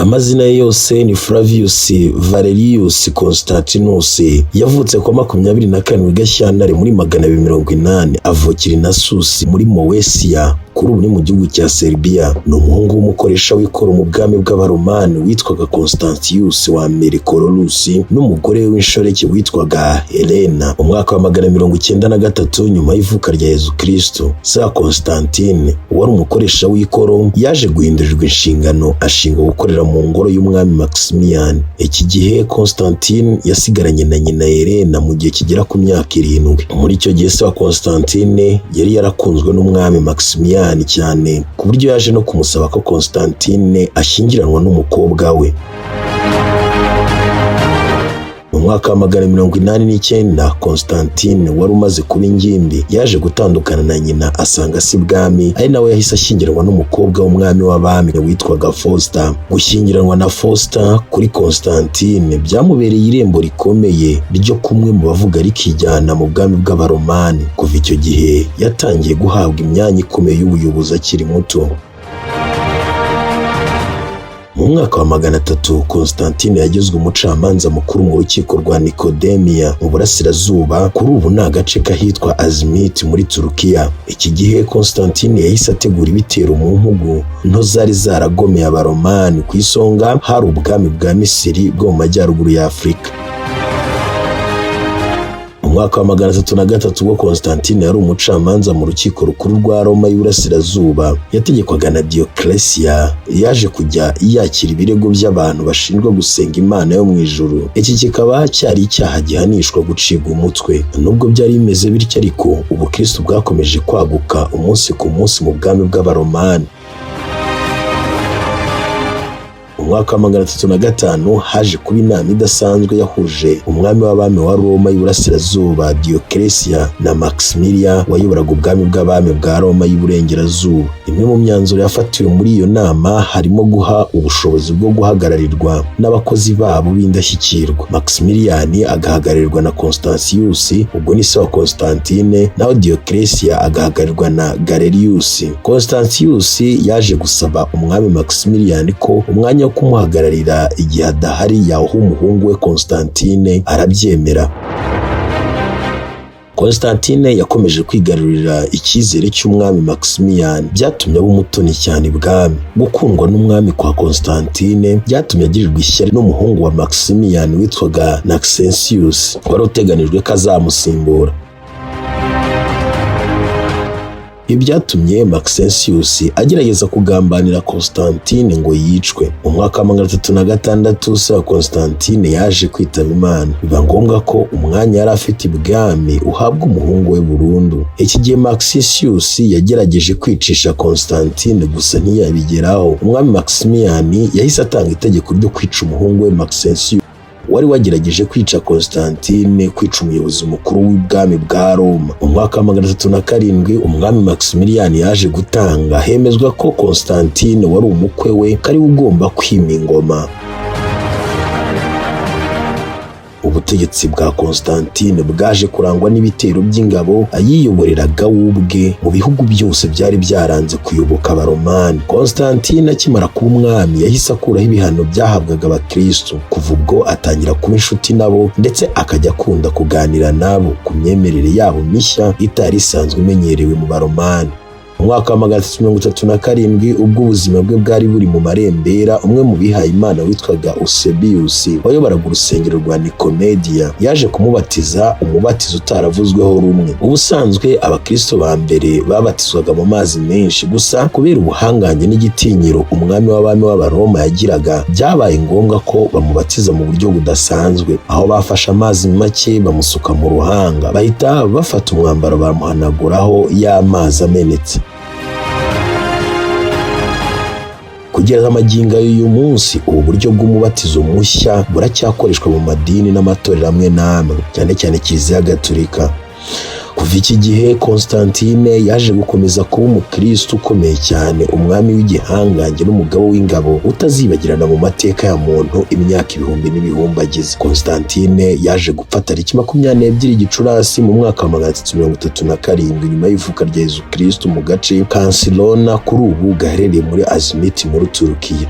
Amazina ye yose ni Flavius Valerius Constantinus. Yavutse ku 27 Gashyantare muri 280, avukira i Nasus muri Moesia, kuri ubu ni mu gihugu cya Serbia. Ni umuhungu w'umukoresha w'ikoro mu bwami bw'Abaromani witwaga Constantius wa Corolus n'umugore w'inshoreke witwaga Helena. Mu mwaka wa 193 nyuma y'ivuka rya Yezu Kristo, sa Constantine wari umukoresha w'ikoro yaje guhindurirwa inshingano, ashingwa gukorera mu ngoro y'umwami Maximian. Iki gihe Constantine yasigaranye na nyina Helena mu gihe kigera ku myaka 7. Muri icyo gihe sa Constantine yari yarakunzwe n'umwami Maximian cyane ku buryo yaje no kumusaba ko Constantine ashyingiranwa n'umukobwa we. Mu mwaka wa 189 Constantine wari umaze kuba ingimbi yaje gutandukana na nyina, asanga si bwami, ari nawe yahise ashyingiranwa n'umukobwa w'umwami w'Abami witwaga Faustin. Gushyingiranwa na Faustin kuri Constantine byamubereye irembo rikomeye ryo kumwe mu bavuga rikijyana mu bwami bw'Abaromani. Kuva icyo gihe yatangiye guhabwa imyanya ikomeye y'ubuyobozi akiri muto. Mu mwaka wa 300 Constantine yagizwe umucamanza mukuru mu rukiko rwa Nikodemiya mu burasirazuba, kuri ubu ni agace kahitwa Azimit muri Turukiya. Iki gihe Constantine yahise ategura ibitero mu mpugu nto zari zaragomeye Abaromani, ku isonga hari ubwami bwa Misiri bwo mu majyaruguru ya Afurika. Mu mwaka wa 303 ubwo Constantine yari umucamanza mu rukiko rukuru rwa Roma y'Iburasirazuba, yategekwaga na Dioclesia, yaje kujya yakira ibirego by'abantu bashinjwa gusenga Imana yo mu ijuru. Iki kikaba cyari icyaha gihanishwa gucibwa umutwe. Nubwo byari bimeze bityo ariko ubukristo bwakomeje kwaguka umunsi ku munsi mu bwami bw'Abaromani. Mu mwaka wa 305 haje kuba inama idasanzwe yahuje umwami w'Abami wa Roma y'Iburasirazuba Dioclesia na Maximilian wayoboraga ubwami bw'Abami bwa Roma y'Iburengerazuba. Imwe mu myanzuro yafatiwe muri iyo nama harimo guha ubushobozi bwo guhagararirwa n'abakozi babo b'indashyikirwa. Maximilian agahagararirwa na Constantius, ubwo ni se wa Constantine, naho Dioclesia agahagararirwa na Galerius. Constantius yaje gusaba umwami Maximilian ko umwanya wo kumuhagararira igihe adahari yaho umuhungu we Constantine, arabyemera. Constantine yakomeje kwigarurira icyizere cy'umwami Maximian, byatumye aba umutoni cyane ibwami. Gukundwa n'umwami kwa Constantine byatumye agirirwa ishyari n'umuhungu wa Maximian witwaga Maxentius, wari uteganijwe ko azamusimbura. Ibi byatumye Maxentius agerageza kugambanira Constantine ngo yicwe. Mu mwaka wa 306 sa Constantine yaje kwitaba Imana, biba ngombwa ko umwanya yari afite ibwami uhabwa umuhungu we burundu. Iki gihe Maxentius yagerageje kwicisha Constantine gusa ntiyabigeraho. Umwami Maximian yahise atanga itegeko ryo kwica umuhungu we Maxentius wari wagerageje kwica Constantine, kwica umuyobozi mukuru w'ubwami bwa Roma. Mu mwaka wa 307 umwami Maximilian yaje gutanga, hemezwa ko Constantine wari umukwe we kari ugomba kwima ingoma. Ubutegetsi bwa Constantine bwaje kurangwa n'ibitero by'ingabo ayiyoboreraga ubwe mu bihugu byose byari byaranze kuyoboka Abaromani. Constantine akimara kuba umwami yahise akuraho ibihano byahabwaga abakristo. Kuva ubwo atangira kuba inshuti nabo, ndetse akajya akunda kuganira nabo ku myemerere yabo mishya itari isanzwe imenyerewe mu Baromani. Mu mwaka wa 337 ubwo ubuzima bwe bwari buri mu marembera, umwe mu bihaye Imana witwaga Eusebius wayoboraga urusengero rwa Nicomedia yaje kumubatiza umubatizo utaravuzweho rumwe. Ubusanzwe abakristo ba mbere babatizwaga mu mazi menshi, gusa kubera ubuhangange n'igitinyiro umwami w'Abami w'Abaroma yagiraga, byabaye ngombwa ko bamubatiza mu buryo budasanzwe, aho bafashe amazi make bamusuka mu ruhanga, bahita bafata umwambaro bamuhanaguraho y'amazi amenetse. Kugeza amagingo y'uyu munsi ubu buryo bw'umubatizo mushya buracyakoreshwa mu madini n'amatorero amwe n'amwe, cyane cyane Kiliziya Gatolika. Kuva iki gihe Constantine yaje gukomeza kuba umukristo ukomeye cyane, umwami w'igihangange n'umugabo w'ingabo utazibagirana mu mateka ya muntu imyaka ibihumbi n'ibihumbi agize. Constantine yaje gupfa tariki 22 Gicurasi mu mwaka wa 337 nyuma y'ivuka rya Yezu Kristo mu gace ka Sirona, kuri ubu gaherereye muri Azimit muri Turukiya.